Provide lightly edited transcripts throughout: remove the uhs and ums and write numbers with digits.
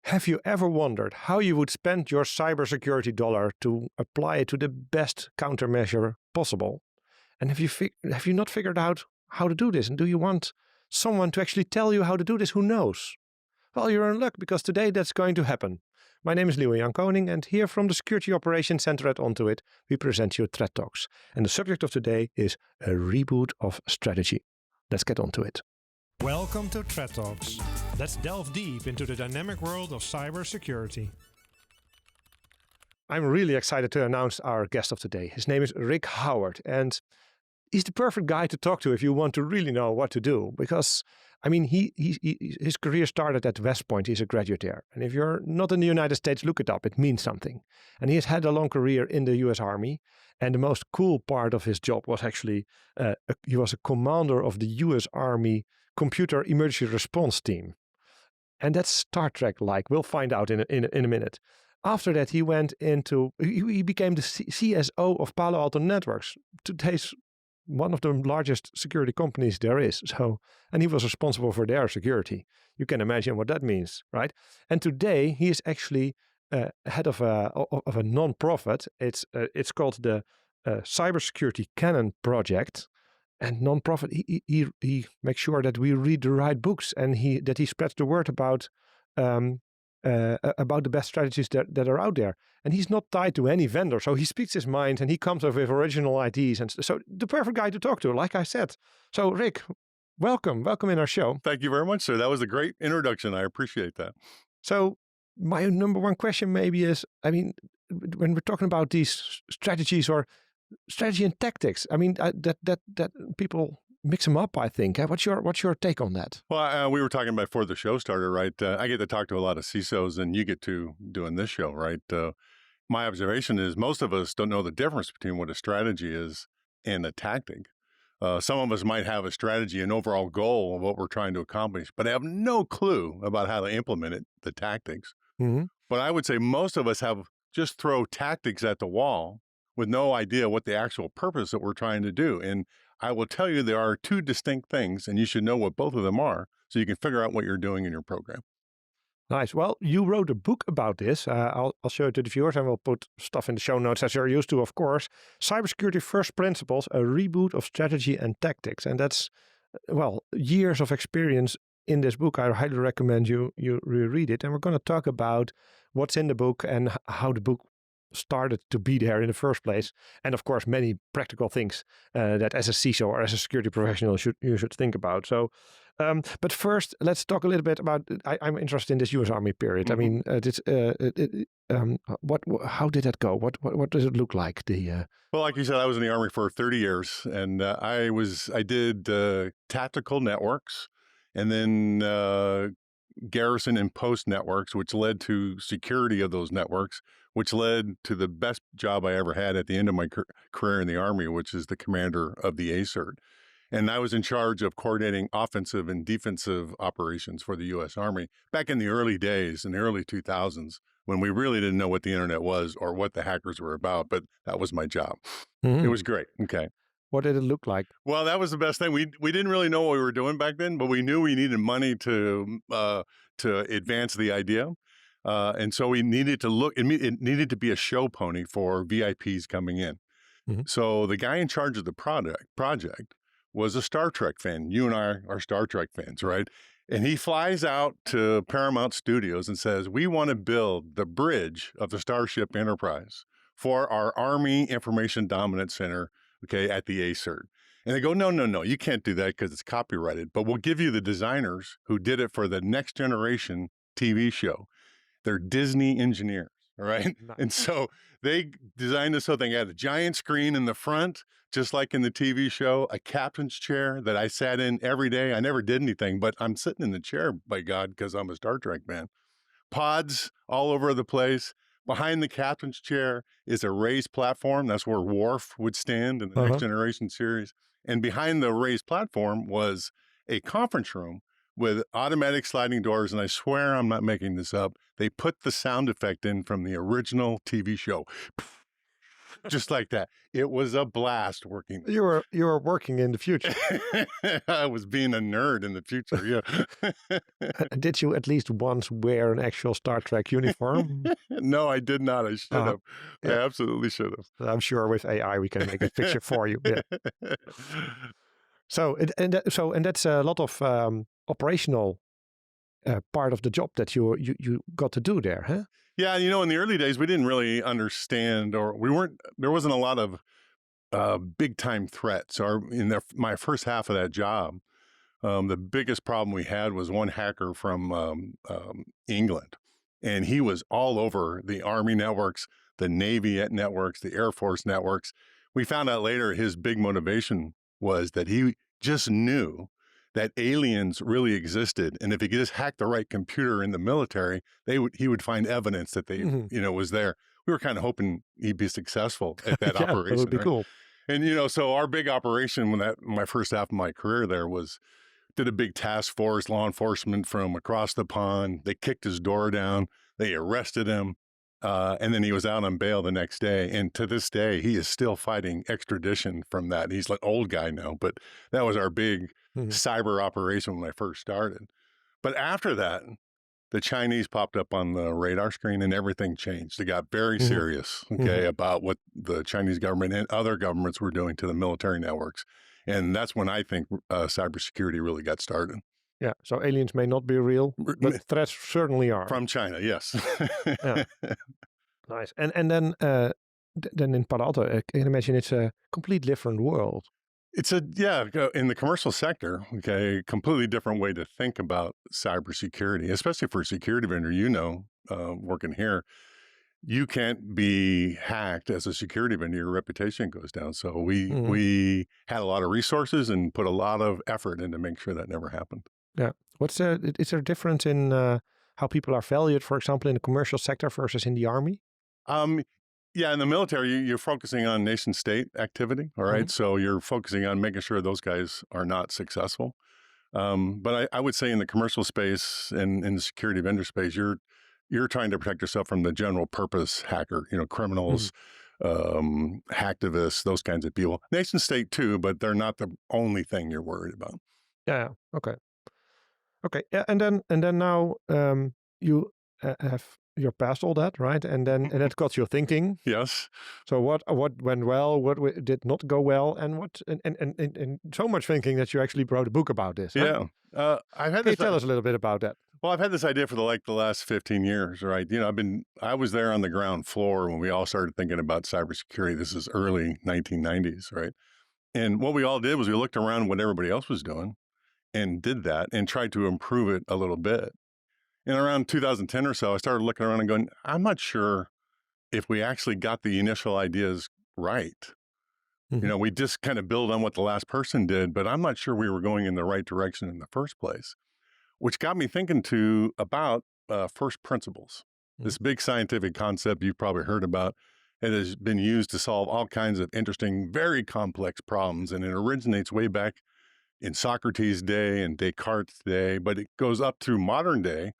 Have you ever wondered how you would spend your cybersecurity dollar to apply it to the best countermeasure possible? And have you not figured out how to do this? And do you want someone to actually tell you how to do this? Who knows? Well, you're in luck because today that's going to happen. My name is Lieuwe Jan Koning, and here from the Security Operations Center at Ontoit, we present you Threat Talks. And the subject of today is a reboot of strategy. Let's get on to it. Welcome to Threat Talks. Let's delve deep into the dynamic world of cybersecurity. I'm really excited to announce our guest of today. His name is Rick Howard, and he's the perfect guy to talk to if you want to really know what to do. Because, I mean, his career started at West Point. He's a graduate there. And if you're not in the United States, look it up. It means something. And he has had a long career in the US Army. And the most cool part of his job was actually, he was a commander of the US Army Computer Emergency Response Team. And that's Star Trek-like. We'll find out in a minute. After that, he became the CSO of Palo Alto Networks. Today's one of the largest security companies there is. And he was responsible for their security. You can imagine what that means, right? And today he is actually head of a non-profit. It's called the Cybersecurity Canon project. And non-profit, he makes sure that we read the right books and that he spreads the word about the best strategies that are out there. And he's not tied to any vendor. So he speaks his mind and he comes up with original ideas. And so the perfect guy to talk to, like I said. So Rick, welcome in our show. Thank you very much, sir. That was a great introduction. I appreciate that. So my number one question maybe is, I mean, when we're talking about these strategies or strategy and tactics, I mean, that people mix them up, I think. What's your take on that? Well, we were talking about before the show started, right? I get to talk to a lot of CISOs, and you get to doing this show, right? My observation is most of us don't know the difference between what a strategy is and a tactic. Some of us might have a strategy, an overall goal of what we're trying to accomplish, but have no clue about how to implement it, the tactics. Mm-hmm. But I would say most of us just throw tactics at the wall with no idea what the actual purpose that we're trying to do. And I will tell you there are two distinct things, and you should know what both of them are so you can figure out what you're doing in your program. Nice. Well, you wrote a book about this. I'll show it to the viewers and we'll put stuff in the show notes as you're used to, of course. Cybersecurity First Principles, a reboot of strategy and tactics. And that's, well, years of experience in this book. I highly recommend you reread it. And we're going to talk about what's in the book and how the book started to be there in the first place, and of course many practical things that as a CISO or as a security professional you should think about. So, but first let's talk a little bit about. I'm interested in this U.S. Army period. Mm-hmm. I mean, how did that go? What does it look like? Well, like you said, I was in the Army for 30 years, and I did tactical networks, and then garrison and post networks, which led to security of those networks, which led to the best job I ever had at the end of my career in the Army, which is the commander of the CERT. And I was in charge of coordinating offensive and defensive operations for the U.S. Army back in the early days, in the early 2000s, when we really didn't know what the internet was or what the hackers were about, but that was my job. Mm-hmm. It was great. Okay. What did it look like? Well, that was the best thing. We didn't really know what we were doing back then, but we knew we needed money to advance the idea. And so we needed to it needed to be a show pony for VIPs coming in. Mm-hmm. So the guy in charge of the project was a Star Trek fan. You and I are Star Trek fans, right? And he flies out to Paramount Studios and says, we want to build the bridge of the Starship Enterprise for our Army Information Dominance Center, okay, at the CERT. And they go, no, you can't do that because it's copyrighted, but we'll give you the designers who did it for the Next Generation TV show. They're Disney engineers, all right? Nice. And so they designed this whole thing. It had a giant screen in the front, just like in the TV show, a captain's chair that I sat in every day. I never did anything, but I'm sitting in the chair, by God, because I'm a Star Trek fan. Pods all over the place. Behind the captain's chair is a raised platform. That's where Worf would stand in the Next Generation series. And behind the raised platform was a conference room with automatic sliding doors. And I swear I'm not making this up. They put the sound effect in from the original TV show. just like that. It was a blast working. You were working in the future. I was being a nerd in the future, yeah. Did you at least once wear an actual Star Trek uniform? No, I did not. I should have. Yeah. I absolutely should have. I'm sure with AI we can make a picture for you. Yeah. So that's a lot of operational part of the job that you got to do there, huh? Yeah, in the early days we didn't really understand, or there wasn't a lot of big time threats. Or in my first half of that job, the biggest problem we had was one hacker from England, and he was all over the Army networks, the Navy networks, the Air Force networks. We found out later his big motivation was that he just knew that aliens really existed, and if he could just hack the right computer in the military, he would find evidence that they was there. We were kind of hoping he'd be successful at that operation. That would be cool. And so our big operation my first half of my career there did a big task force, law enforcement from across the pond. They kicked his door down. They arrested him. And then he was out on bail the next day. And to this day, he is still fighting extradition from that. He's like old guy now, but that was our big cyber operation when I first started. But after that, the Chinese popped up on the radar screen and everything changed. It got very serious, about what the Chinese government and other governments were doing to the military networks. And that's when I think cybersecurity really got started. Yeah, so aliens may not be real, but threats certainly are. From China, yes. Yeah. Nice. And then in Palo Alto, I can imagine it's a completely different world. It's in the commercial sector, a completely different way to think about cybersecurity, especially for a security vendor, working here. You can't be hacked as a security vendor. Your reputation goes down. So we had a lot of resources and put a lot of effort in to make sure that never happened. Yeah. Is there a difference in how people are valued, for example, in the commercial sector versus in the Army? Yeah, in the military, you're focusing on nation state activity. All right. So you're focusing on making sure those guys are not successful. But I would say in the commercial space and in the security vendor space, you're trying to protect yourself from the general purpose hacker, criminals, hacktivists, those kinds of people. Nation state too, but they're not the only thing you're worried about. Yeah. Okay. Yeah, and then now you're past all that, right? And that got you thinking. Yes. So what went well? What did not go well? And what and so much thinking that you actually wrote a book about this. Huh? Yeah. Can you tell us a little bit about that? Well, I've had this idea for the last 15 years, right? I was there on the ground floor when we all started thinking about cybersecurity. This is early 1990s, right? And what we all did was we looked around what everybody else was doing and did that and tried to improve it a little bit. And around 2010 or so, I started looking around and going, I'm not sure if we actually got the initial ideas right. We just kind of build on what the last person did, but I'm not sure we were going in the right direction in the first place, which got me thinking about first principles. This big scientific concept you've probably heard about. It has been used to solve all kinds of interesting, very complex problems, and it originates way back in Socrates' day and Descartes' day, but it goes up through modern day.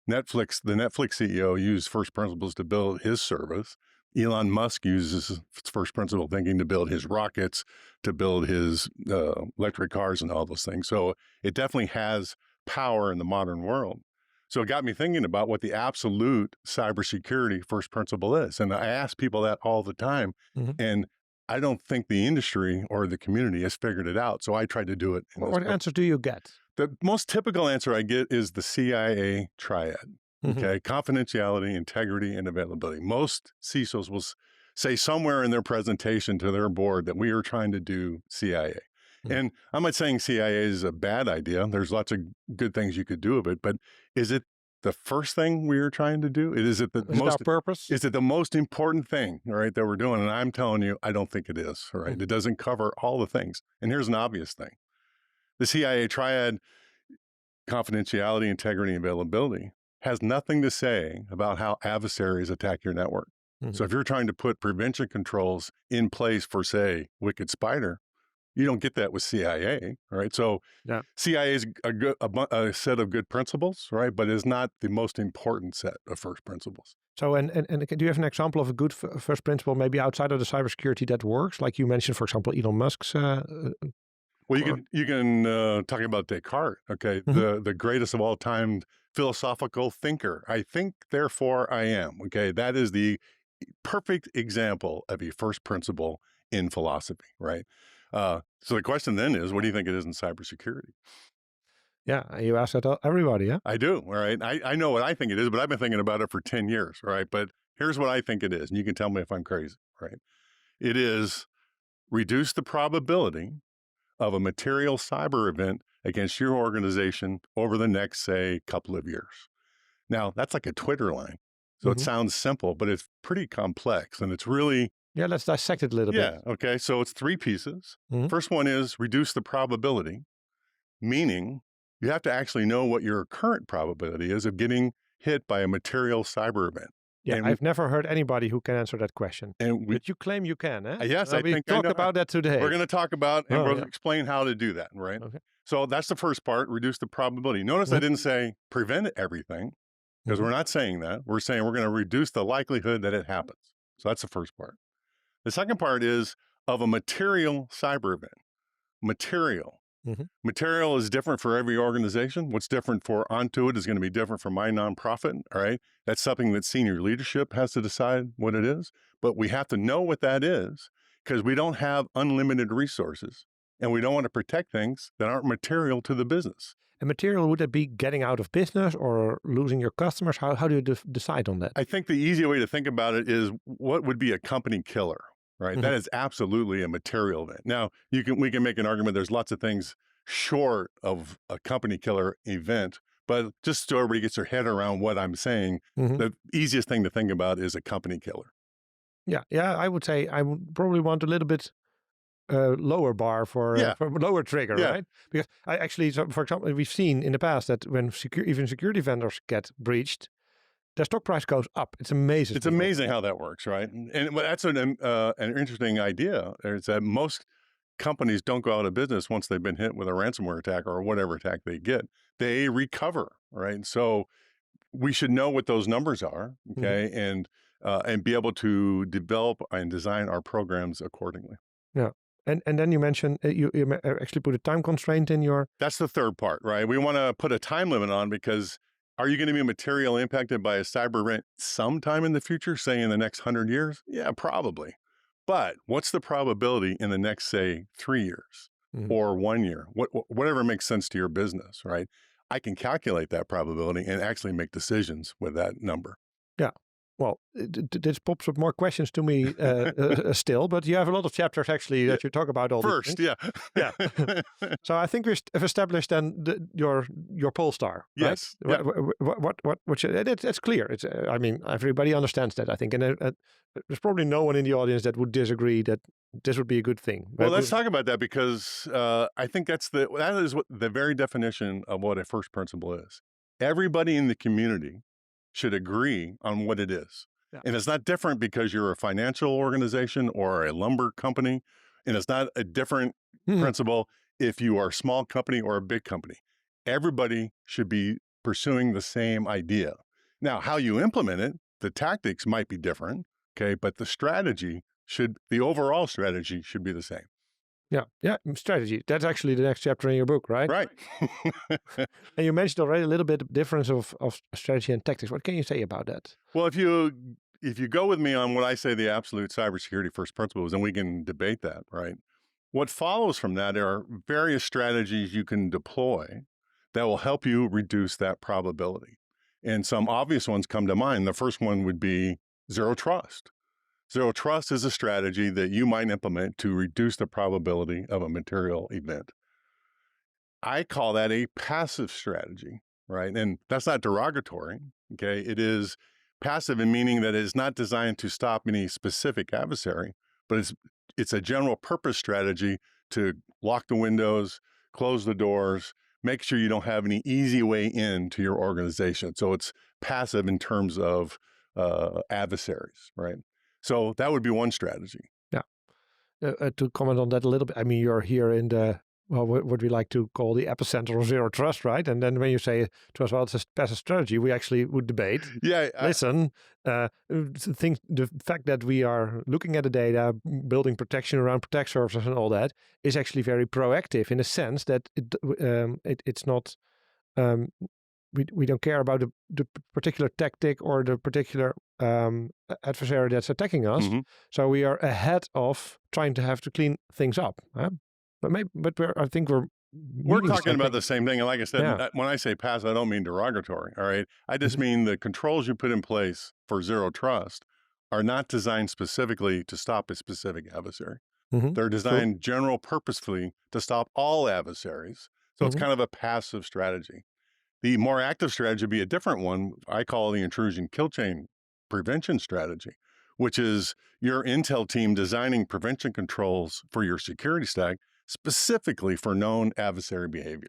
The Netflix CEO used first principles to build his service. Elon Musk uses first principle thinking to build his rockets, to build his electric cars and all those things. So it definitely has power in the modern world. So it got me thinking about what the absolute cybersecurity first principle is. And I ask people that all the time. And I don't think the industry or the community has figured it out. So I tried to do it. What answer do you get? The most typical answer I get is the CIA triad. Confidentiality, integrity, and availability. Most CISOs will say somewhere in their presentation to their board that we are trying to do CIA. And I'm not saying CIA is a bad idea. There's lots of good things you could do with it, but is it the first thing we are trying to do? Is it our purpose? Is it the most important thing, right, that we're doing? And I'm telling you, I don't think it is, right? It doesn't cover all the things. And here's an obvious thing. The CIA triad, confidentiality, integrity, and availability, has nothing to say about how adversaries attack your network. So if you're trying to put prevention controls in place for, say, Wicked Spider, You don't get that with CIA, right? So Yeah. CIA is a set of good principles, right? But is not the most important set of first principles. So, and do you have an example of a good first principle, maybe outside of the cybersecurity, that works? Like you mentioned, for example, Elon Musk's. Well, you can talk about Descartes, okay, the greatest of all time philosophical thinker. I think, therefore I am. Okay, that is the perfect example of a first principle in philosophy, right? So the question then is, what do you think it is in cybersecurity? Yeah, you ask that everybody, yeah? I do, all right? I know what I think it is, but I've been thinking about it for 10 years, right? But here's what I think it is, and you can tell me if I'm crazy, right? It is reduce the probability of a material cyber event against your organization over the next, say, couple of years. Now, that's like a Twitter line. So it sounds simple, but it's pretty complex, and it's really... Yeah, let's dissect it a little bit. Yeah, okay. So it's 3 pieces. First one is reduce the probability, meaning you have to actually know what your current probability is of getting hit by a material cyber event. Yeah, and I've never heard anybody who can answer that question. But you claim you can, eh? Yes, I we think talk about that today. We're going to talk about and we'll explain how to do that, right? Okay. So that's the first part, reduce the probability. Notice I didn't say prevent everything, because we're not saying that. We're saying we're going to reduce the likelihood that it happens. So that's the first part. The second part is of a material cyber event. Material. Material is different for every organization. What's different for Onto It is going to be different for my nonprofit, all right? That's something that senior leadership has to decide what it is. But we have to know what that is, because we don't have unlimited resources, and we don't want to protect things that aren't material to the business. And material, would it be getting out of business or losing your customers? How do you decide on that? I think the easy way to think about it is what would be a company killer, right? That is absolutely a material event. Now, we can make an argument there's lots of things short of a company killer event, but just so everybody gets their head around what I'm saying, the easiest thing to think about is a company killer. Yeah, I would say I would probably want a little bit lower bar for lower trigger, right? Because I actually, so for example, we've seen in the past that when even security vendors get breached, their stock price goes up. It's amazing. It's amazing how that works, right? And that's an interesting idea. Is that most companies don't go out of business once they've been hit with a ransomware attack or whatever attack they get. They recover, right? So we should know what those numbers are, okay, and be able to develop and design our programs accordingly. Yeah. And then you mentioned you actually put a time constraint in your... That's the third part, right? We want to put a time limit on, because are you going to be materially impacted by a cyber event sometime in the future, say in the next 100 years? Yeah, probably. But what's the probability in the next, say, 3 years or 1 year? Whatever makes sense to your business, right? I can calculate that probability and actually make decisions with that number. Yeah. Well, this pops up more questions to me still, but you have a lot of chapters actually that you talk about all first, these things. So I think we've established then your pole star. Right? Yes. It's clear. It's I mean, everybody understands that, I think, and there's probably no one in the audience that would disagree that this would be a good thing. Well, let's talk about that, because I think that is what the very definition of what a first principle is. Everybody in the community should agree on what it is. Yeah. And it's not different because you're a financial organization or a lumber company. And it's not a different principle if you are a small company or a big company. Everybody should be pursuing the same idea. Now, how you implement it, the tactics might be different, okay? But the overall strategy should be the same. Yeah, strategy. That's actually the next chapter in your book, right? Right. And you mentioned already a little bit of difference of strategy and tactics. What can you say about that? Well, if you go with me on what I say the absolute cybersecurity first principles, and we can debate that, right? What follows from that are various strategies you can deploy that will help you reduce that probability. And some obvious ones come to mind. The first one would be zero trust. Zero trust is a strategy that you might implement to reduce the probability of a material event. I call that a passive strategy, right? And that's not derogatory, okay? It is passive in meaning that it is not designed to stop any specific adversary, but it's a general purpose strategy to lock the windows, close the doors, make sure you don't have any easy way in to your organization. So it's passive in terms of adversaries, right? So that would be one strategy. Yeah. to comment on that a little bit, I mean, you're here in the, well, what we like to call the epicenter of zero trust, right? And then when you say to us, well, it's a passive strategy, we actually would debate. Yeah. Listen, the fact that we are looking at the data, building protection around protect services and all that is actually very proactive in a sense that it's not, we don't care about the particular tactic or the particular adversary that's attacking us. Mm-hmm. So we are ahead of trying to have to clean things up. But I think we're talking about the same thing. And like I said, when I say passive, I don't mean derogatory. All right. I just mean the controls you put in place for zero trust are not designed specifically to stop a specific adversary. They're designed general purposefully to stop all adversaries. So it's kind of a passive strategy. The more active strategy would be a different one. I call the intrusion kill chain prevention strategy, which is your intel team designing prevention controls for your security stack specifically for known adversary behavior,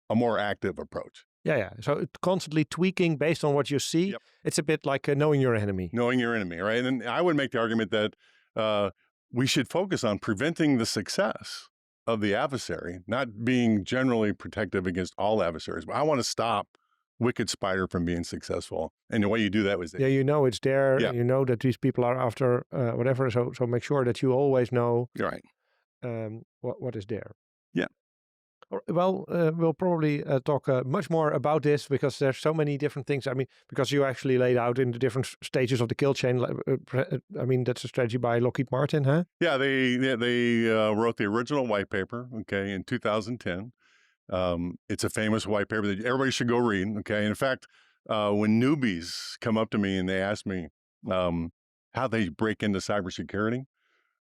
a more active approach. Yeah. So constantly tweaking based on what you see. Yep. It's a bit like knowing your enemy. Knowing your enemy, right? And I would make the argument that we should focus on preventing the success of the adversary, not being generally protective against all adversaries. But I want to stop Wicked Spider from being successful. And the way you do that was... Yeah, you know it's there. Yeah. You know that these people are after whatever. So make sure that you always know... You're right. What is there. Yeah. Well, we'll probably talk much more about this because there's so many different things. I mean, because you actually laid out in the different stages of the kill chain. I mean, that's a strategy by Lockheed Martin, huh? Yeah, they wrote the original white paper, okay, in 2010. It's a famous white paper that everybody should go read, okay? And in fact, when newbies come up to me and they ask me how they break into cybersecurity,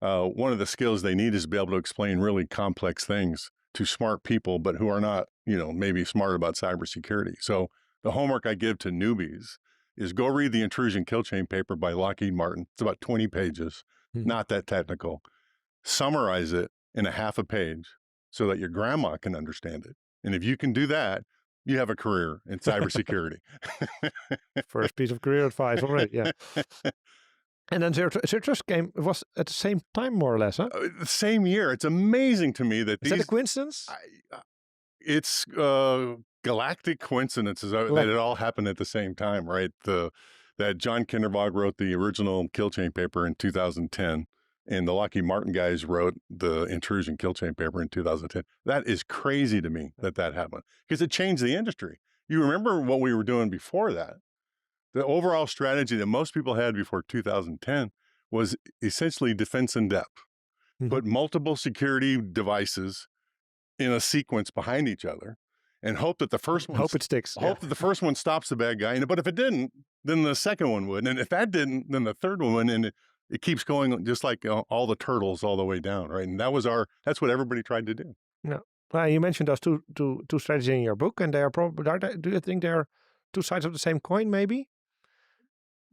one of the skills they need is to be able to explain really complex things to smart people, but who are not, maybe smart about cybersecurity. So the homework I give to newbies is go read the intrusion kill chain paper by Lockheed Martin. It's about 20 pages, not that technical. Summarize it in a half a page so that your grandma can understand it. And if you can do that, you have a career in cybersecurity. First piece of career advice already, yeah. And then Zero Trust came, was at the same time, more or less, huh? The same year. It's amazing to me that Is that a coincidence? It's galactic coincidences that it all happened at the same time, right? That John Kindervag wrote the original kill chain paper in 2010, and the Lockheed Martin guys wrote the intrusion kill chain paper in 2010. That is crazy to me that happened because it changed the industry. You remember what we were doing before that? The overall strategy that most people had before 2010 was essentially defense in depth. Put multiple security devices in a sequence behind each other and hope that the first one... Hope it sticks. Hope that the first one stops the bad guy. But if it didn't, then the second one would. And if that didn't, then the third one would. And it keeps going just like all the turtles all the way down, right? And that's what everybody tried to do. Yeah. Well, you mentioned those two strategies in your book, and they are probably... Do you think they're two sides of the same coin, maybe?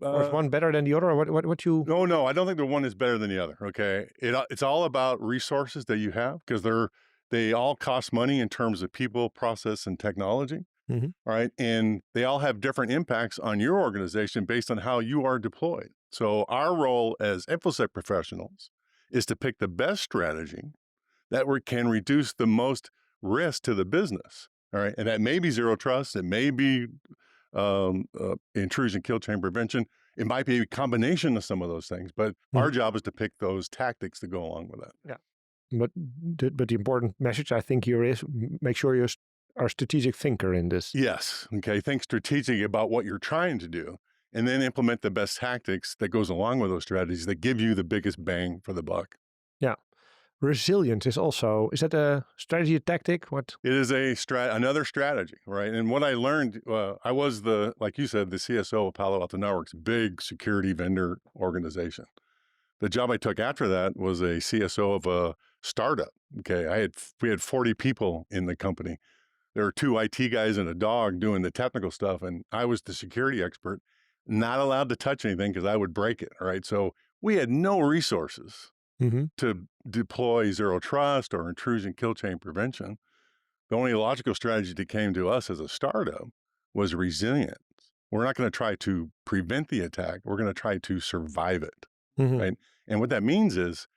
Or is one better than the other? Or what you... No, I don't think the one is better than the other, okay? It's all about resources that you have because they all cost money in terms of people, process, and technology, right? And they all have different impacts on your organization based on how you are deployed. So our role as InfoSec professionals is to pick the best strategy that can reduce the most risk to the business, all right? And that may be zero trust, it may be intrusion kill chain prevention. It might be a combination of some of those things, but our job is to pick those tactics to go along with that. Yeah. But the important message I think here is make sure you are a strategic thinker in this. Yes. Okay. Think strategically about what you're trying to do and then implement the best tactics that goes along with those strategies that give you the biggest bang for the buck. Yeah. Resilience is that a strategy, a tactic? What? It is another strategy, right? And what I learned, I was like you said, the CSO of Palo Alto Networks, big security vendor organization. The job I took after that was a CSO of a startup. Okay, we had 40 people in the company. There were 2 IT guys and a dog doing the technical stuff, and I was the security expert, not allowed to touch anything because I would break it. All right, so we had no resources to deploy zero trust or intrusion kill chain prevention. The only logical strategy that came to us as a startup was resilience. We're not going to try to prevent the attack. We're going to try to survive it, right? And what that means is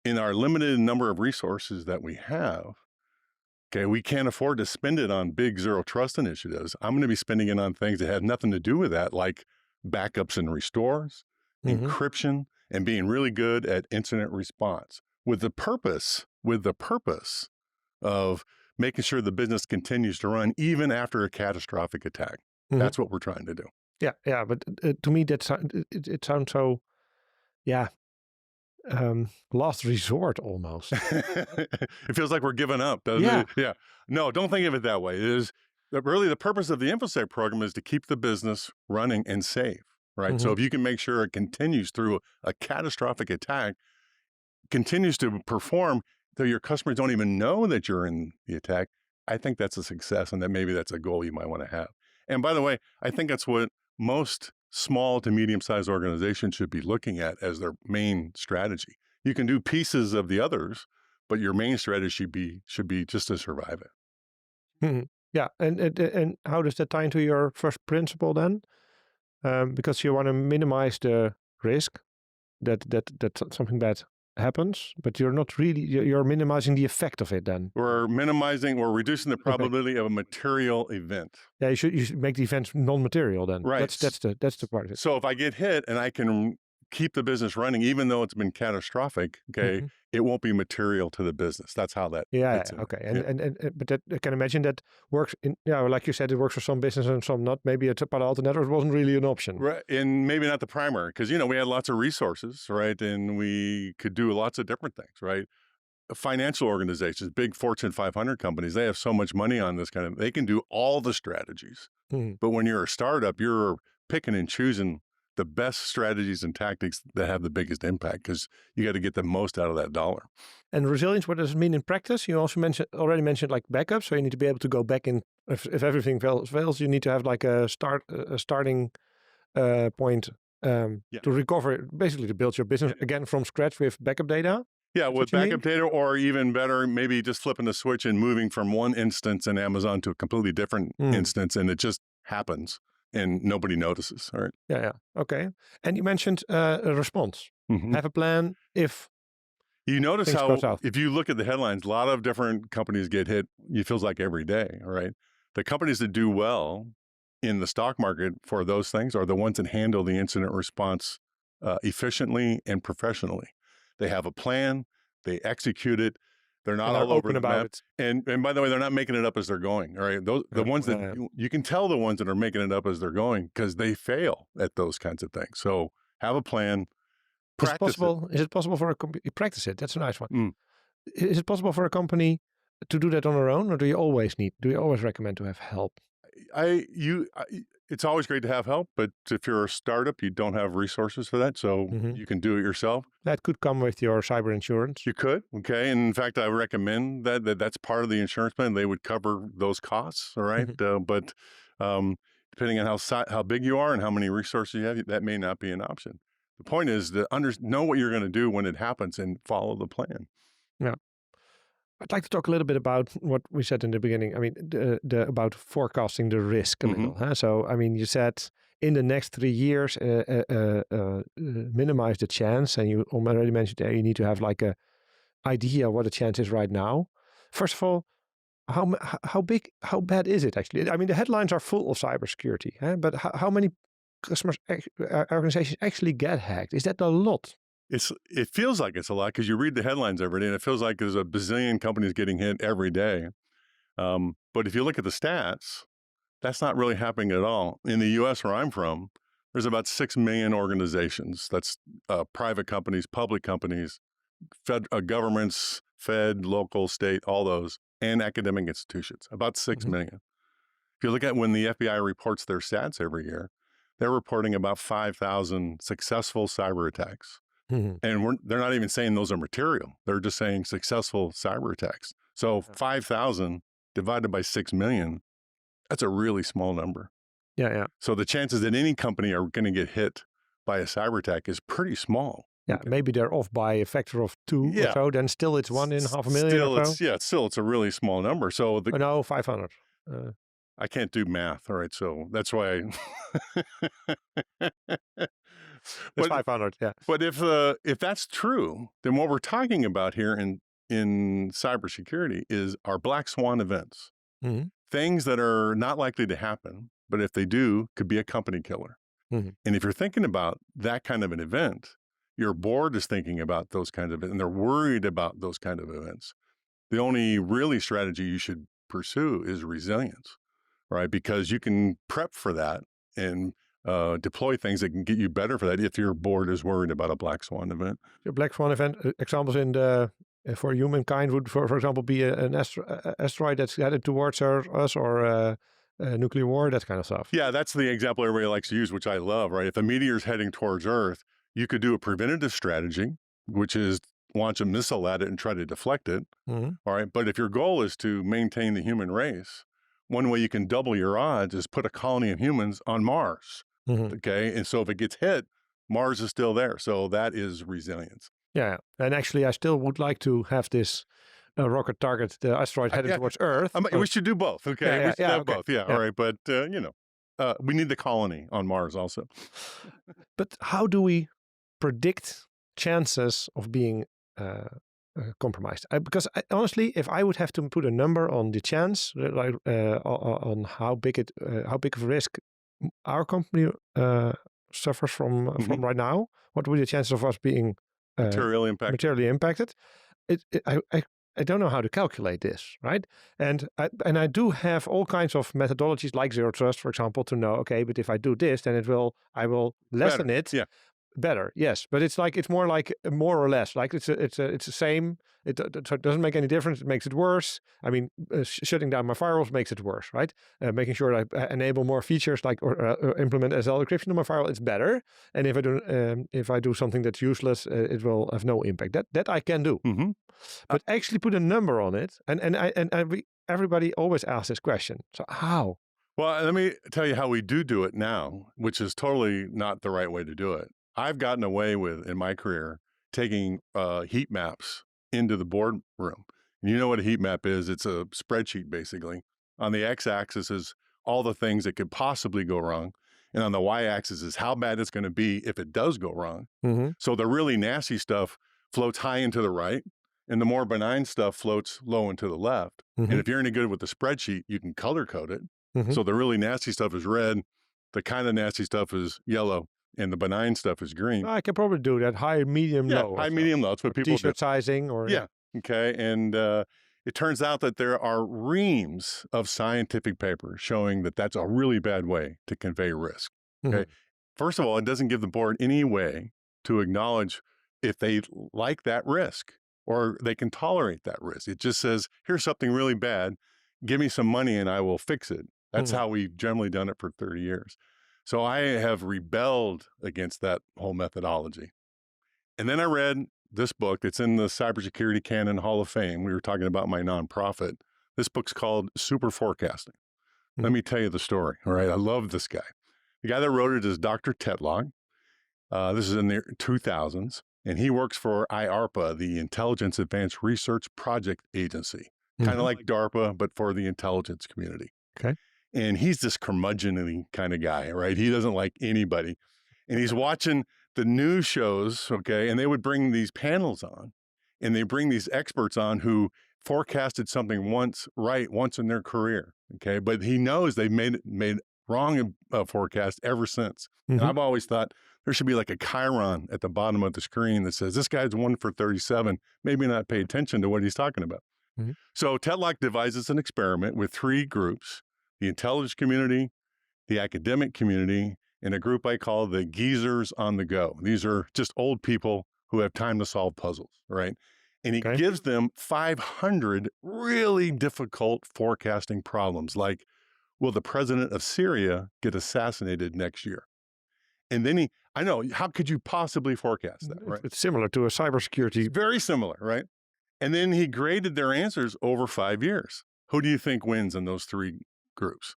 in our limited number of resources that we have, okay, we can't afford to spend it on big zero trust initiatives. I'm going to be spending it on things that have nothing to do with that, like backups and restores, encryption, and being really good at incident response with the purpose of making sure the business continues to run even after a catastrophic attack. That's what we're trying to do. Yeah. But to me, it sounds so, last resort almost. It feels like we're giving up, doesn't it? Yeah. No, don't think of it that way. It is really the purpose of the InfoSec program is to keep the business running and safe, right? So if you can make sure it continues through a catastrophic attack, continues to perform, though your customers don't even know that you're in the attack, I think that's a success, and that maybe that's a goal you might want to have. And by the way, I think that's what most small to medium-sized organizations should be looking at as their main strategy. You can do pieces of the others, but your main strategy should be just to survive it. Yeah, and how does that tie into your first principle then? Because you want to minimize the risk that something bad happens, but you're not really, you're minimizing the effect of it then. We're reducing the probability of a material event. Yeah, you should make the event non-material then. Right. That's the part of it. So if I get hit and I can keep the business running, even though it's been catastrophic, okay, it won't be material to the business. That's how that fits in. Okay. But that, I can imagine that works in, like you said, it works for some businesses and some not. Maybe at Palo Alto Networks wasn't really an option. Right, and maybe not the primary, because, we had lots of resources, right? And we could do lots of different things, right? Financial organizations, big Fortune 500 companies, they have so much money on this they can do all the strategies. But when you're a startup, you're picking and choosing the best strategies and tactics that have the biggest impact, because you got to get the most out of that dollar. And resilience, what does it mean in practice? You also already mentioned like backup, so you need to be able to go back in if everything fails. You need to have like a starting point to recover, basically to build your business again from scratch with backup data. Yeah, with backup data, or even better, maybe just flipping the switch and moving from one instance in Amazon to a completely different instance, and it just happens. And nobody notices, all right? Yeah. Okay. And you mentioned a response. Have a plan if you notice how, if you look at the headlines, a lot of different companies get hit, it feels like every day, all right? The companies that do well in the stock market for those things are the ones that handle the incident response efficiently and professionally. They have a plan, they execute it, they're not all over the map. And by the way, they're not making it up as they're going. All right, the ones that you can tell the ones that are making it up as they're going, because they fail at those kinds of things. So have a plan. Practice it. Is it possible for a company practice it? That's a nice one. Is it possible for a company to do that on their own, or do you always recommend to have help? It's always great to have help, but if you're a startup, you don't have resources for that, so you can do it yourself. That could come with your cyber insurance. You could, okay. And in fact, I recommend that's part of the insurance plan. They would cover those costs, all right? But depending on how big you are and how many resources you have, that may not be an option. The point is to know what you're going to do when it happens and follow the plan. Yeah. I'd like to talk a little bit about what we said in the beginning. I mean, about forecasting the risk a little. Huh? So, I mean, you said in the next 3 years, minimize the chance. And you already mentioned you need to have like a idea what the chance is right now. First of all, how bad is it actually? I mean, the headlines are full of cybersecurity, huh? But how many customers, organizations actually get hacked? Is that a lot? It feels like it's a lot because you read the headlines every day, and it feels like there's a bazillion companies getting hit every day. But if you look at the stats, that's not really happening at all. In the U.S., where I'm from, there's about 6 million organizations. That's private companies, public companies, governments, Fed, local, state, all those, and academic institutions. About 6 million. If you look at when the FBI reports their stats every year, they're reporting about 5,000 successful cyber attacks. And they're not even saying those are material. They're just saying successful cyber attacks. So 5,000 divided by 6 million, that's a really small number. Yeah. So the chances that any company are going to get hit by a cyber attack is pretty small. Yeah, okay. Maybe they're off by a factor of 2 or so. Then still it's 1 in 500,000 or so. Still it's a really small number. So 500. I can't do math. All right, so that's why That's 500. Yeah. But if that's true, then what we're talking about here in cybersecurity is our black swan events, things that are not likely to happen, but if they do, could be a company killer. And if you're thinking about that kind of an event, your board is thinking about those kinds of, and they're worried about those kind of events. The only really strategy you should pursue is resilience, right? Because you can prep for that and deploy things that can get you better for that if your board is worried about a black swan event. A black swan event examples for humankind would, for example, be an asteroid that's headed towards us, or nuclear war, that kind of stuff. Yeah, that's the example everybody likes to use, which I love, right? If a meteor is heading towards Earth, you could do a preventative strategy, which is launch a missile at it and try to deflect it. All right. But if your goal is to maintain the human race, one way you can double your odds is put a colony of humans on Mars. Okay. And so if it gets hit, Mars is still there. So that is resilience. Yeah. And actually, I still would like to have this rocket target the asteroid headed towards Earth. We should do both. Okay. We should have both. Yeah. All right. But, we need the colony on Mars also. But how do we predict chances of being compromised? Because honestly, if I would have to put a number on the chance, on how big of a risk our company suffers from right now, what would be the chances of us being materially impacted? I don't know how to calculate this, right? And I do have all kinds of methodologies like zero trust, for example, to know, okay, but if I do this, then I will lessen it. Yeah. Better, yes, but it's more like more or less. Like it's the same. It doesn't make any difference. It makes it worse. I mean, shutting down my firewalls makes it worse, right? Making sure I enable more features, like or implement SSL encryption on my firewall, it's better. And if I do something that's useless, it will have no impact. That I can do. But actually put a number on it, and everybody always asks this question. So how? Well, let me tell you how we do it now, which is totally not the right way to do it. I've gotten away with, in my career, taking heat maps into the boardroom. And you know what a heat map is? It's a spreadsheet, basically. On the x-axis is all the things that could possibly go wrong. And on the y-axis is how bad it's going to be if it does go wrong. So the really nasty stuff floats high and to the right, and the more benign stuff floats low and to the left. And if you're any good with the spreadsheet, you can color code it. So the really nasty stuff is red, the kind of nasty stuff is yellow, and the benign stuff is green. I can probably do that. High, medium, low. High, medium, low. That's what people do. T-shirt sizing or... Yeah. Okay. And it turns out that there are reams of scientific papers showing that that's a really bad way to convey risk. Okay. First of all, it doesn't give the board any way to acknowledge if they like that risk or they can tolerate that risk. It just says, here's something really bad. Give me some money and I will fix it. That's how we've generally done it for 30 years. So I have rebelled against that whole methodology. And then I read this book. It's in the Cybersecurity Canon Hall of Fame. We were talking about my nonprofit. This book's called Superforecasting. Let me tell you the story. All right. I love this guy. The guy that wrote it is Dr. Tetlock. This is in the 2000s. And he works for IARPA, the Intelligence Advanced Research Project Agency. Kind of like DARPA, but for the intelligence community. Okay. And he's this curmudgeon-y kind of guy, right? He doesn't like anybody. And he's watching the news shows, okay? And they would bring these panels on, and they bring these experts on who forecasted something once in their career, okay? But he knows they've made wrong forecast ever since. And I've always thought there should be like a chyron at the bottom of the screen that says, this guy's 1 for 37, maybe not pay attention to what he's talking about. So Tetlock devises an experiment with 3 groups: the intelligence community, the academic community, and a group I call the geezers on the go. These are just old people who have time to solve puzzles, right? And he gives them 500 really difficult forecasting problems, like, will the president of Syria get assassinated next year? And then how could you possibly forecast that, right? It's similar to a cybersecurity. Very similar, right? And then he graded their answers over 5 years. Who do you think wins in those 3 groups?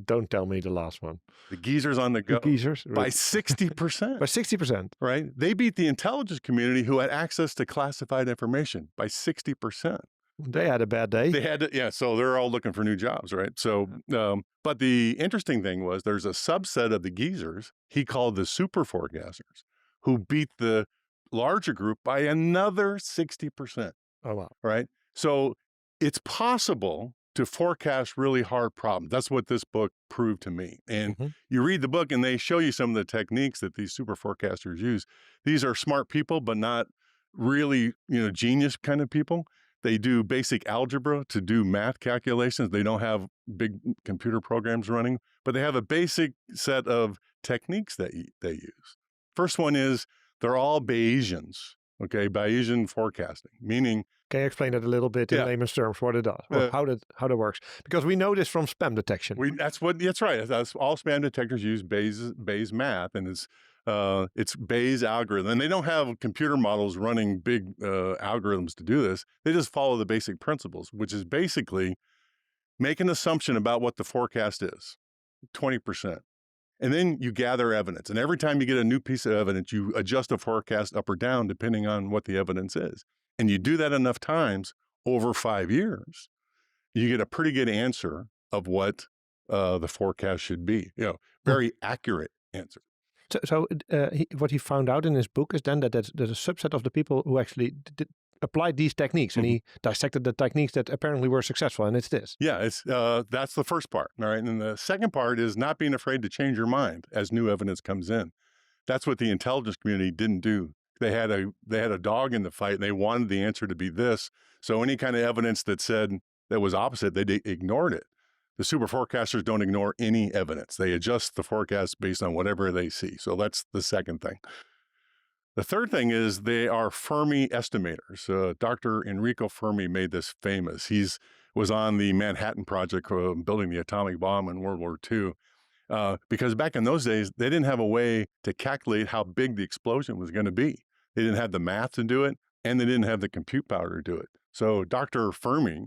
Don't tell me the last one. The geezers on the go. The geezers? By 60%. By 60%. Right? They beat the intelligence community who had access to classified information by 60%. They had a bad day. They had to, yeah. So they're all looking for new jobs, right? So, but the interesting thing was there's a subset of the geezers he called the superforecasters who beat the larger group by another 60%. Oh, wow. Right? So it's possible to forecast really hard problems. That's what this book proved to me. And you read the book and they show you some of the techniques that these super forecasters use. These are smart people, but not really, genius kind of people. They do basic algebra to do math calculations. They don't have big computer programs running, but they have a basic set of techniques that they use. First one is they're all Bayesians, okay? Bayesian forecasting, meaning... Can you explain it a little bit in layman's terms, what it does, or how that works? Because we know this from spam detection. That's right. That's all spam detectors use Bayes math, and it's Bayes algorithm. And they don't have computer models running big algorithms to do this. They just follow the basic principles, which is basically make an assumption about what the forecast is, 20%. And then you gather evidence. And every time you get a new piece of evidence, you adjust the forecast up or down depending on what the evidence is. And you do that enough times over 5 years, you get a pretty good answer of what the forecast should be. Very accurate answer. So what he found out in his book is then that there's a subset of the people who actually applied these techniques, and he dissected the techniques that apparently were successful, and it's this. Yeah, that's the first part. All right, and the second part is not being afraid to change your mind as new evidence comes in. That's what the intelligence community didn't do. They had a dog in the fight, and they wanted the answer to be this. So any kind of evidence that said that was opposite, they ignored it. The super forecasters don't ignore any evidence. They adjust the forecast based on whatever they see. So that's the second thing. The third thing is they are Fermi estimators. Dr. Enrico Fermi made this famous. He was on the Manhattan Project building the atomic bomb in World War II. Because back in those days, they didn't have a way to calculate how big the explosion was going to be. They didn't have the math to do it, and they didn't have the compute power to do it. So Dr. Fermi,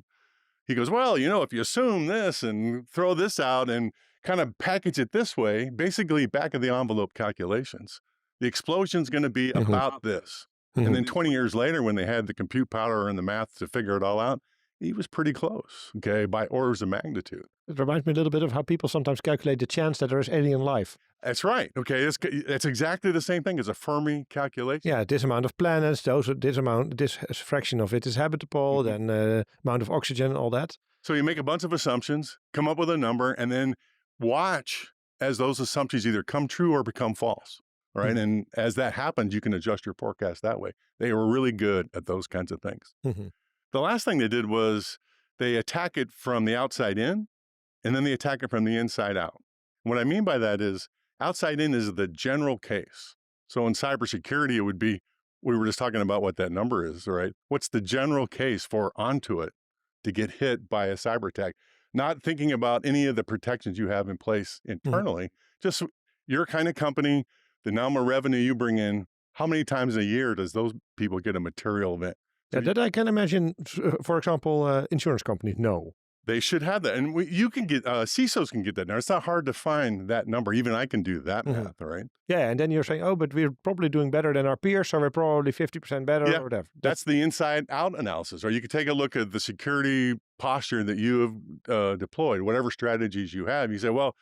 he goes, well, if you assume this and throw this out and kind of package it this way, basically back of the envelope calculations, the explosion's going to be about this. And then 20 years later, when they had the compute power and the math to figure it all out, he was pretty close, okay, by orders of magnitude. It reminds me a little bit of how people sometimes calculate the chance that there is alien life. That's right. Okay, it's exactly the same thing as a Fermi calculation. Yeah, this amount of planets, this fraction of it is habitable, then amount of oxygen, all that. So you make a bunch of assumptions, come up with a number, and then watch as those assumptions either come true or become false. Right. And as that happens, you can adjust your forecast that way. They were really good at those kinds of things. The last thing they did was they attack it from the outside in, and then they attack it from the inside out. What I mean by that is outside in is the general case. So in cybersecurity, it would be, we were just talking about what that number is, right? What's the general case for onto it to get hit by a cyber attack? Not thinking about any of the protections you have in place internally, just your kind of company, the number of revenue you bring in, how many times a year does those people get a material event? Yeah, that I can imagine, for example, insurance companies know. They should have that. And you can get, CISOs can get that now. It's not hard to find that number. Even I can do that math, right? Yeah, and then you're saying, but we're probably doing better than our peers, so we're probably 50% better or whatever. That's the inside-out analysis. Or you could take a look at the security posture that you have deployed, whatever strategies you have. You say, well,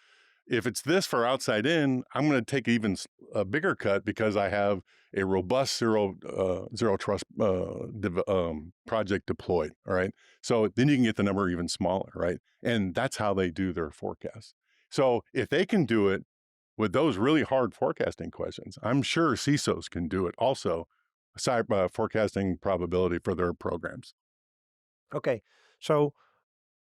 if it's this for outside in, I'm going to take even a bigger cut because I have a robust zero trust project deployed. All right. So then you can get the number even smaller. Right. And that's how they do their forecast. So if they can do it with those really hard forecasting questions, I'm sure CISOs can do it also, cyber forecasting probability for their programs. Okay. So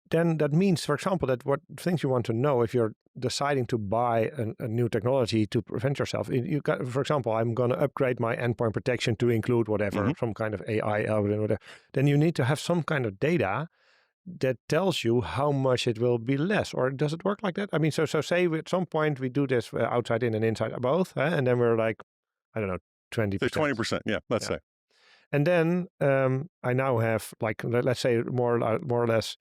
then that means, for example, that what things you want to know if you're deciding to buy a new technology to prevent yourself. You got, for example, I'm going to upgrade my endpoint protection to include whatever, some kind of AI algorithm, whatever. Then you need to have some kind of data that tells you how much it will be less. Or does it work like that? I mean, so say at some point we do this outside in and inside both, and then we're like, I don't know, 20%. 20%, yeah, let's say. And then I now have, like, let's say more or less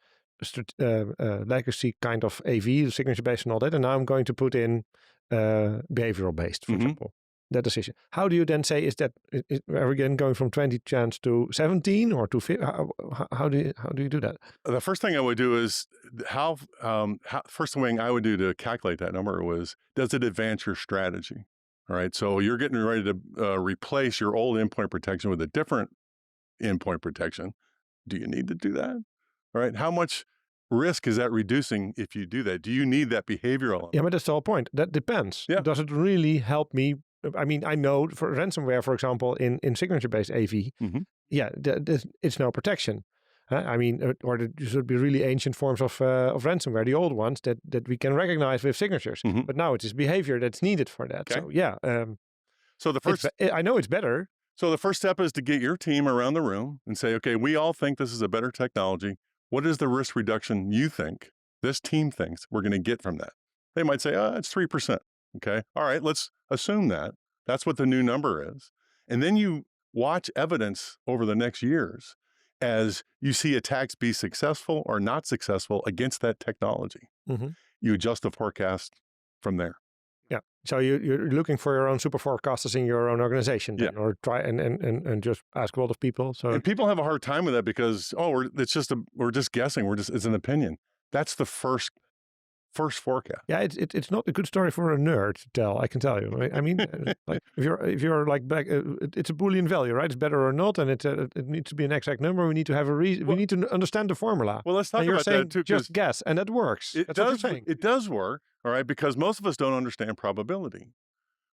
legacy kind of AV, signature based and all that, and now I'm going to put in behavioral based, for example. that decision. How do you then say, are we again going from 20 chance to 17 or to 50? How do you do that? The first thing I would do is first thing I would do to calculate that number was, does it advance your strategy? All right. So you're getting ready to replace your old endpoint protection with a different endpoint protection. Do you need to do that? All right. How much risk is that reducing if you do that? Do you need that behavioral? Yeah, but that's the whole point. That depends. Yeah. Does it really help me? I mean, I know for ransomware, for example, in signature-based AV, it's no protection. I mean, or there should be really ancient forms of ransomware, the old ones that we can recognize with signatures. But now it is behavior that's needed for that. Okay. So yeah. So the first, I know it's better. So the first step is to get your team around the room and say, okay, we all think this is a better technology. What is the risk reduction you think this team thinks we're going to get from that? They might say, it's 3%. Okay. All right. Let's assume that. That's what the new number is. And then you watch evidence over the next years as you see attacks be successful or not successful against that technology. You adjust the forecast from there. Yeah. So you're looking for your own super forecasters in your own organization, then, or try and just ask a lot of people. So and people have a hard time with that because we're just guessing. It's an opinion. That's the first forecast. Yeah, it's not a good story for a nerd to tell. I can tell you. Right? I mean, like if you're like back, it's a Boolean value, right? It's better or not, and it needs to be an exact number. We need to have a reason. We need to understand the formula. Well, let's talk about that too. Just guess, and that works. It does work. All right, because most of us don't understand probability.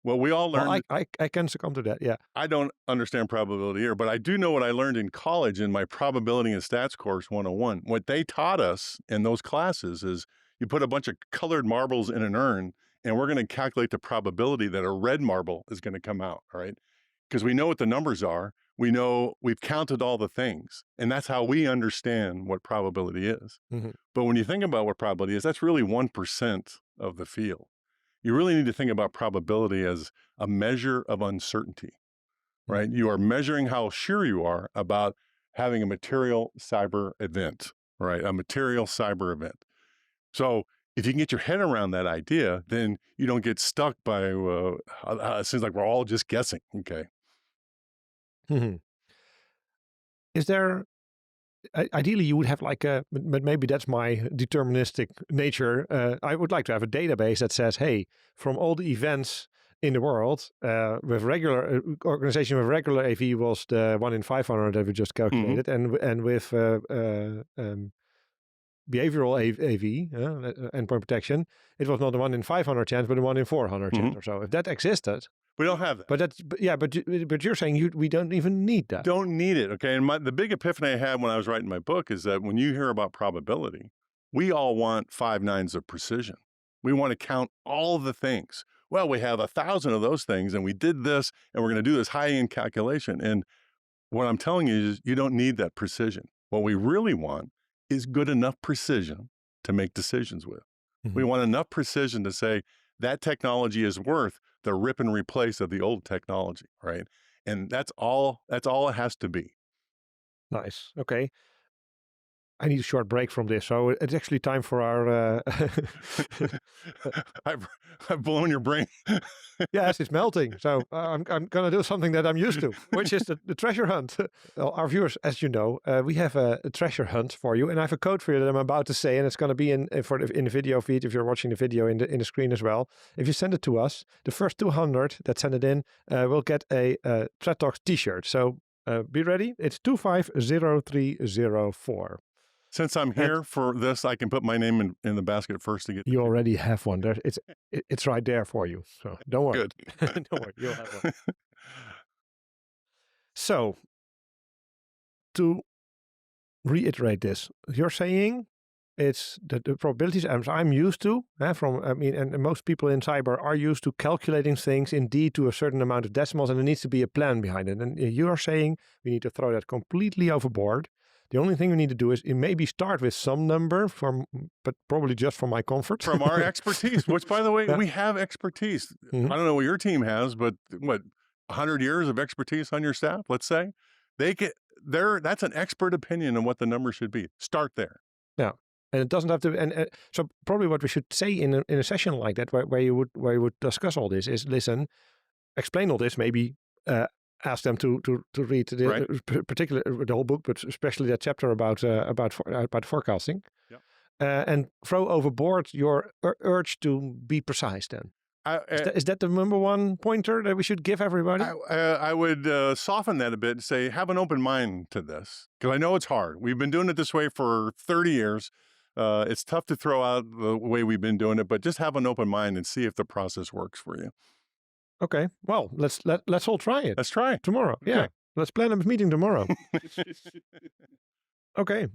Well, we all learned. Well, I can succumb to that, yeah. I don't understand probability here, but I do know what I learned in college in my probability and stats course 101. What they taught us in those classes is you put a bunch of colored marbles in an urn, and we're going to calculate the probability that a red marble is going to come out, all right? Because we know what the numbers are. We know we've counted all the things, and that's how we understand what probability is. But when you think about what probability is, that's really 1% of the field. You really need to think about probability as a measure of uncertainty, right? You are measuring how sure you are about having a material cyber event, right? A material cyber event. So if you can get your head around that idea, then you don't get stuck by, it seems like we're all just guessing, okay? Is there, ideally you would have like but maybe that's my deterministic nature. I would like to have a database that says, hey, from all the events in the world, with regular organization with regular AV was the 1 in 500 that we just calculated, and with behavioral AV, endpoint protection, it was not a 1 in 500 chance, but a 1 in 400 chance or so. If that existed, we don't have that. But you're saying we don't even need that. Don't need it, okay? And the big epiphany I had when I was writing my book is that when you hear about probability, we all want 5 nines of precision. We want to count all the things. Well, we have 1,000 of those things, and we did this, and we're going to do this high-end calculation. And what I'm telling you is you don't need that precision. What we really want is good enough precision to make decisions with. We want enough precision to say that technology is worth the rip and replace of the old technology, right? And that's all it has to be. Nice. Okay. I need a short break from this, so it's actually time for our... I've blown your brain. Yes, it's melting. So I'm going to do something that I'm used to, which is the treasure hunt. Well, our viewers, as you know, we have a treasure hunt for you, and I have a code for you that I'm about to say, and it's going to be in the video feed if you're watching the video in the screen as well. If you send it to us, the first 200 that send it in will get a Threat Talks t-shirt. So be ready. It's 250304. Since I'm here for this, I can put my name in the basket first to get. You already have one. It's right there for you. So don't worry. Good. Don't worry. You'll have one. So, to reiterate this, you're saying it's the probabilities I'm used to. And most people in cyber are used to calculating things indeed to a certain amount of decimals, and there needs to be a plan behind it. And you are saying we need to throw that completely overboard. The only thing we need to do is maybe start with some number, but probably just for my comfort. From our expertise, which, by the way, we have expertise. I don't know what your team has, but 100 years of expertise on your staff, let's say? That's an expert opinion on what the number should be. Start there. Yeah. And it doesn't have to, and so probably what we should say in a session like that, where you would discuss all this is, listen, explain all this, maybe ask them to read particularly the whole book, but especially that chapter about forecasting. And throw overboard your urge to be precise then. Is that the number one pointer that we should give everybody? I would soften that a bit and say, have an open mind to this. Because I know it's hard. We've been doing it this way for 30 years. It's tough to throw out the way we've been doing it, but just have an open mind and see if the process works for you. Okay. Well, let's all try it. Let's try it. Tomorrow. Okay. Yeah. Let's plan a meeting tomorrow. Okay.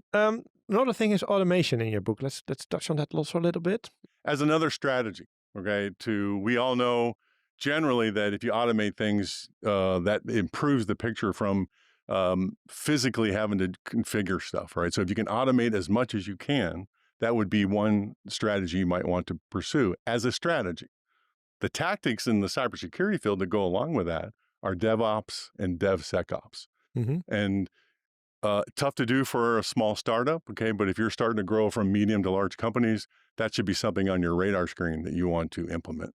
Another thing is automation in your book. Let's touch on that also a little bit. As another strategy, okay, we all know generally that if you automate things, that improves the picture from physically having to configure stuff, right? So if you can automate as much as you can, that would be one strategy you might want to pursue as a strategy. The tactics in the cybersecurity field that go along with that are DevOps and DevSecOps. And tough to do for a small startup, okay? But if you're starting to grow from medium to large companies, that should be something on your radar screen that you want to implement.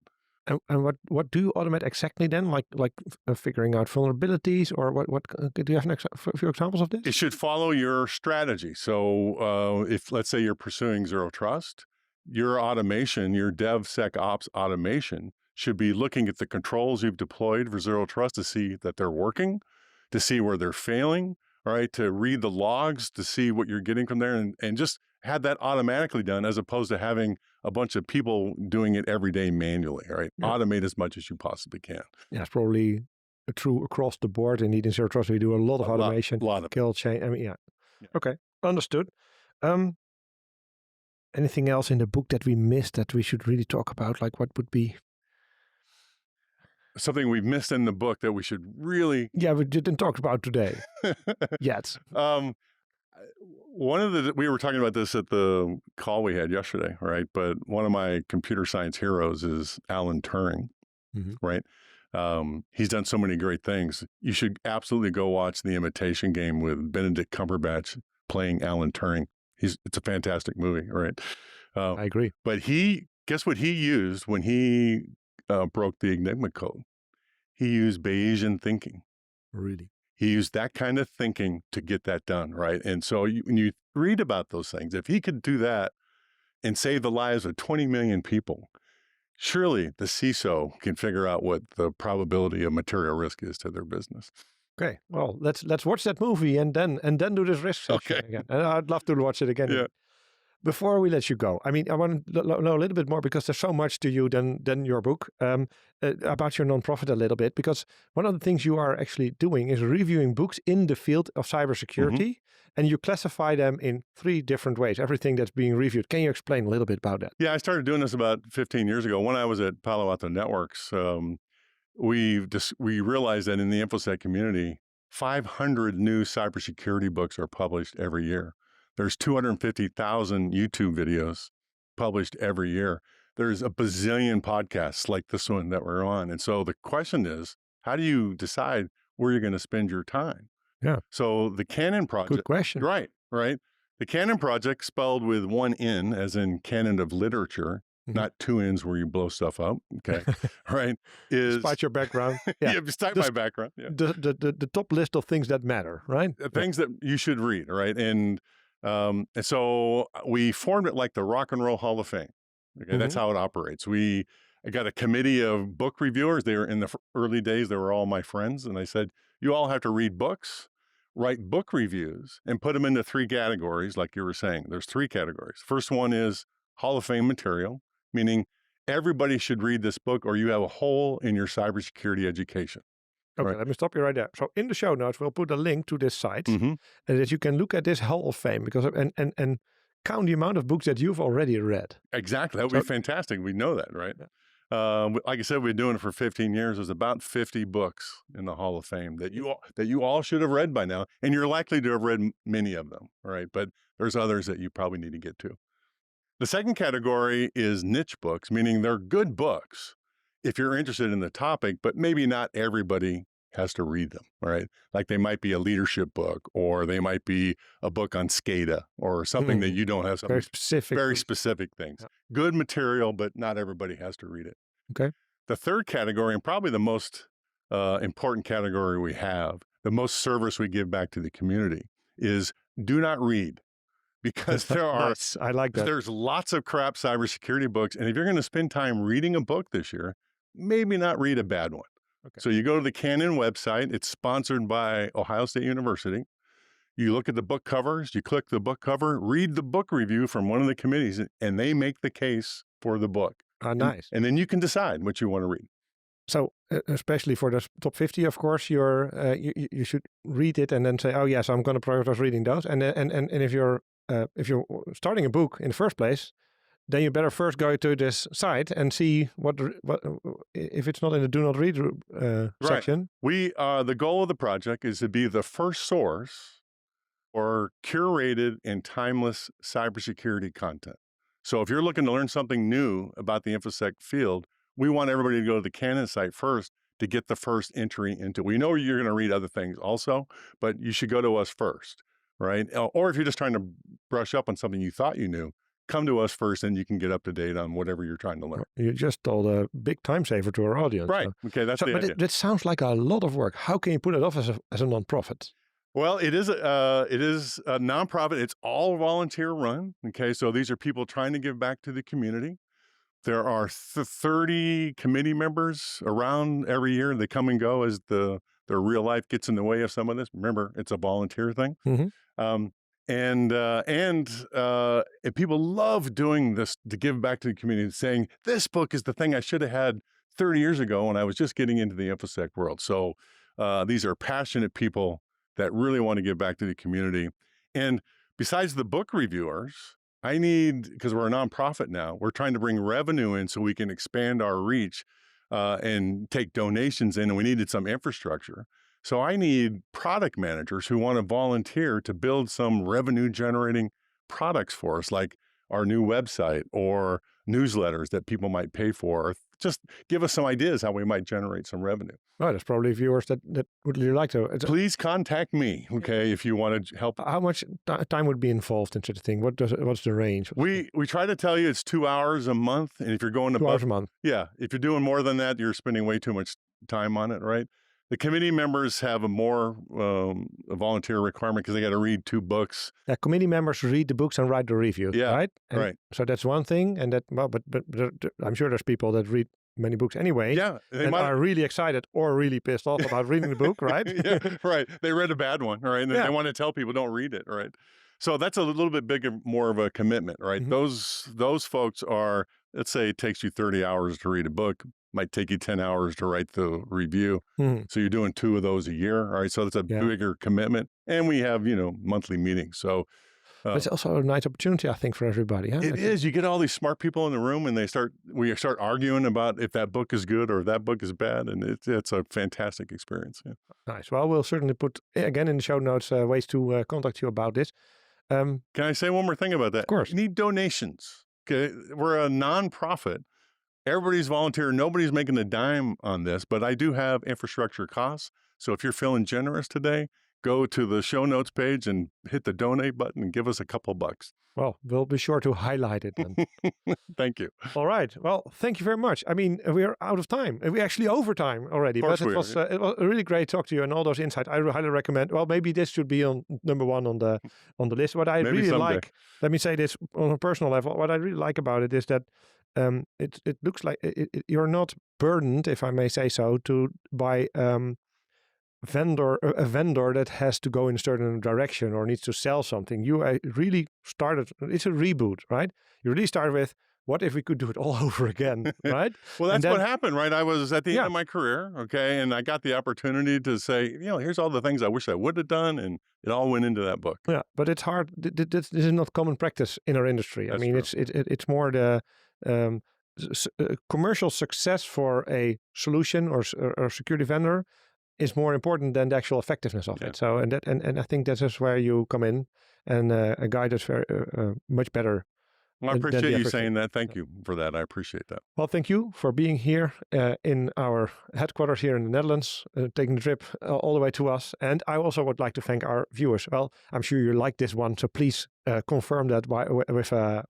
And what do you automate exactly then? Like figuring out vulnerabilities, or what? Do you have a few examples of this? It should follow your strategy. So if, let's say, you're pursuing zero trust, your automation, your DevSecOps automation should be looking at the controls you've deployed for zero trust to see that they're working, to see where they're failing, all right, to read the logs, to see what you're getting from there, and just have that automatically done as opposed to having a bunch of people doing it every day manually, all right? Yeah. Automate as much as you possibly can. Yeah, it's probably true across the board. Indeed, in zero trust, we do a lot of automation. A lot of kill chain. I mean, yeah. Okay, understood. Anything else in the book that we missed that we should really talk about? Like what would be something we've missed in the book that we should really... Yeah, we didn't talk about today yet. We were talking about this at the call we had yesterday, right? But one of my computer science heroes is Alan Turing, right? He's done so many great things. You should absolutely go watch The Imitation Game with Benedict Cumberbatch playing Alan Turing. It's a fantastic movie, right? I agree. But guess what he used when he broke the Enigma code? He used Bayesian thinking. Really? He used that kind of thinking to get that done, right? And so when you read about those things, if he could do that and save the lives of 20 million people, surely the CISO can figure out what the probability of material risk is to their business. Okay, well, let's watch that movie and then do this risk section again. And I'd love to watch it again. Yeah. Before we let you go, I mean, I want to know a little bit more because there's so much to you than your book about your nonprofit a little bit. Because one of the things you are actually doing is reviewing books in the field of cybersecurity, and you classify them in 3 different ways. Everything that's being reviewed. Can you explain a little bit about that? Yeah, I started doing this about 15 years ago when I was at Palo Alto Networks. We realized that in the InfoSec community, 500 new cybersecurity books are published every year. There's 250,000 YouTube videos published every year. There's a bazillion podcasts like this one that we're on. And so the question is, how do you decide where you're going to spend your time? Yeah. So the Canon project. Good question. Right. The Canon project, spelled with 1 N, as in canon of literature, not 2 N's where you blow stuff up. Okay. Right. Despite your background. Yeah, despite my background. Yeah. The top list of things that matter, right? Things that you should read, right? And so we formed it like the Rock and Roll Hall of Fame. Okay, that's how it operates. I got a committee of book reviewers. They were in the early days. They were all my friends. And I said, you all have to read books, write book reviews, and put them into 3 categories. Like you were saying, there's 3 categories. First one is Hall of Fame material, meaning everybody should read this book or you have a hole in your cybersecurity education. Okay, let me stop you right there. So in the show notes, we'll put a link to this site that you can look at this Hall of Fame because and count the amount of books that you've already read. Exactly. That would be fantastic. We know that, right? Yeah. Like I said, we've been doing it for 15 years. There's about 50 books in the Hall of Fame that you all should have read by now. And you're likely to have read many of them, right? But there's others that you probably need to get to. The second category is niche books, meaning they're good books if you're interested in the topic, but maybe not everybody has to read them, right? Like they might be a leadership book, or they might be a book on SCADA or something that you don't have. Very specific things. Yeah. Good material, but not everybody has to read it. Okay. The third category, and probably the most important category we have, the most service we give back to the community, is do not read. Because Nice. I like that. There's lots of crap cybersecurity books. And if you're going to spend time reading a book this year, maybe not read a bad one. Okay. So you go to the Canon website. It's sponsored by Ohio State University. You look at the book covers, you click the book cover, read the book review from one of the committees, and they make the case for the book. Nice. And then you can decide what you want to read. So especially for the top 50, of course, you should read it and then say, oh yes, I'm going to prioritize reading those. And if you're starting a book in the first place, then you better first go to this site and see what if it's not in the do not read section. The goal of the project is to be the first source for curated and timeless cybersecurity content. So if you're looking to learn something new about the InfoSec field, we want everybody to go to the Canon site first to get the first entry into it. We know you're going to read other things also, but you should go to us first, right? Or if you're just trying to brush up on something you thought you knew, come to us first and you can get up to date on whatever you're trying to learn. You just told a big time saver to our audience. Right. So. Okay, that's the idea. But that sounds like a lot of work. How can you put it off as a nonprofit? Well, it is a nonprofit. It's all volunteer run. Okay, so these are people trying to give back to the community. There are 30 committee members around every year. They come and go as their real life gets in the way of some of this. Remember, it's a volunteer thing. Mm-hmm. And people love doing this to give back to the community, saying, this book is the thing I should have had 30 years ago when I was just getting into the InfoSec world. So these are passionate people that really want to give back to the community. And besides the book reviewers, because we're a nonprofit now, we're trying to bring revenue in so we can expand our reach and take donations in, and we needed some infrastructure. So I need product managers who want to volunteer to build some revenue generating products for us, like our new website or newsletters that people might pay for, or just give us some ideas how we might generate some revenue. Oh, there's probably viewers that would really like to. Please contact me, okay, if you want to help. How much time would be involved in such a thing? What's the range? We try to tell you it's 2 hours a month, and if you're going to 2 hours a month. Yeah, if you're doing more than that, you're spending way too much time on it, right? The committee members have a more a volunteer requirement because they got to read 2 books. Yeah, committee members read the books and write the review. Yeah, right. Right. So that's one thing, and but I'm sure there's people that read many books anyway. Yeah, and are really excited or really pissed off about reading the book, right? Yeah, right. They read a bad one, right? And they want to tell people don't read it, right? So that's a little bit bigger, more of a commitment, right? Mm-hmm. Those folks are, let's say it takes you 30 hours to read a book, might take you 10 hours to write the review. Mm-hmm. So you're doing 2 of those a year, all right? So that's a bigger commitment. And we have, monthly meetings. So but it's also a nice opportunity, I think, for everybody. Huh? It is. You get all these smart people in the room, and we start arguing about if that book is good or if that book is bad, and it's a fantastic experience. Yeah. Nice. Well, we'll certainly put again in the show notes ways to contact you about this. Can I say one more thing about that? Of course. You need donations. Okay, we're a nonprofit. Everybody's volunteer. Nobody's making a dime on this, but I do have infrastructure costs. So if you're feeling generous today, go to the show notes page and hit the donate button and give us a couple bucks. Well, we'll be sure to highlight it then. Thank you. All right. Well, thank you very much. I mean, we're out of time. We're actually over time already. But it was a really great talk to you and all those insights. I highly recommend. Well, maybe this should be on number 1 on the list. What I really like, let me say this on a personal level, what I really like about it is that it looks like you're not burdened, if I may say so, by a vendor that has to go in a certain direction or needs to sell something. You really started, it's a reboot, right? You really started with, what if we could do it all over again, right? Well, that's what happened, right? I was at the end of my career, okay, and I got the opportunity to say, here's all the things I wish I would have done, and it all went into that book. Yeah, but it's hard. This is not common practice in our industry. That's I mean, it's more the commercial success for a solution or security vendor is more important than the actual effectiveness of it. So, and I think that is where you come in and guide us very much better I appreciate you saying that. Thank you for that. I appreciate that. Well, thank you for being here in our headquarters here in the Netherlands, taking the trip all the way to us. And I also would like to thank our viewers. Well, I'm sure you like this one, so please confirm that with a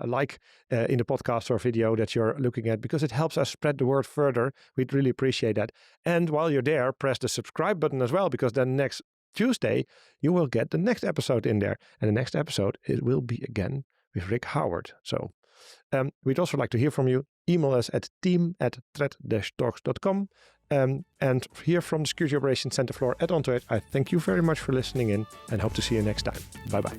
like in the podcast or video that you're looking at, because it helps us spread the word further. We'd really appreciate that. And while you're there, press the subscribe button as well, because then next Tuesday, you will get the next episode in there. And the next episode, it will be again with Rick Howard. So we'd also like to hear from you. Email us at team@threat-talks.com. And here from the Security Operations Center floor at Onto, I thank you very much for listening in and hope to see you next time. Bye-bye.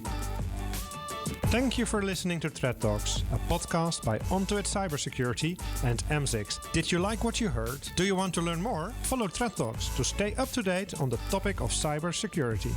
Thank you for listening to Threat Talks, a podcast by Onto Cybersecurity and AMS-IX. Did you like what you heard? Do you want to learn more? Follow Threat Talks to stay up to date on the topic of cybersecurity.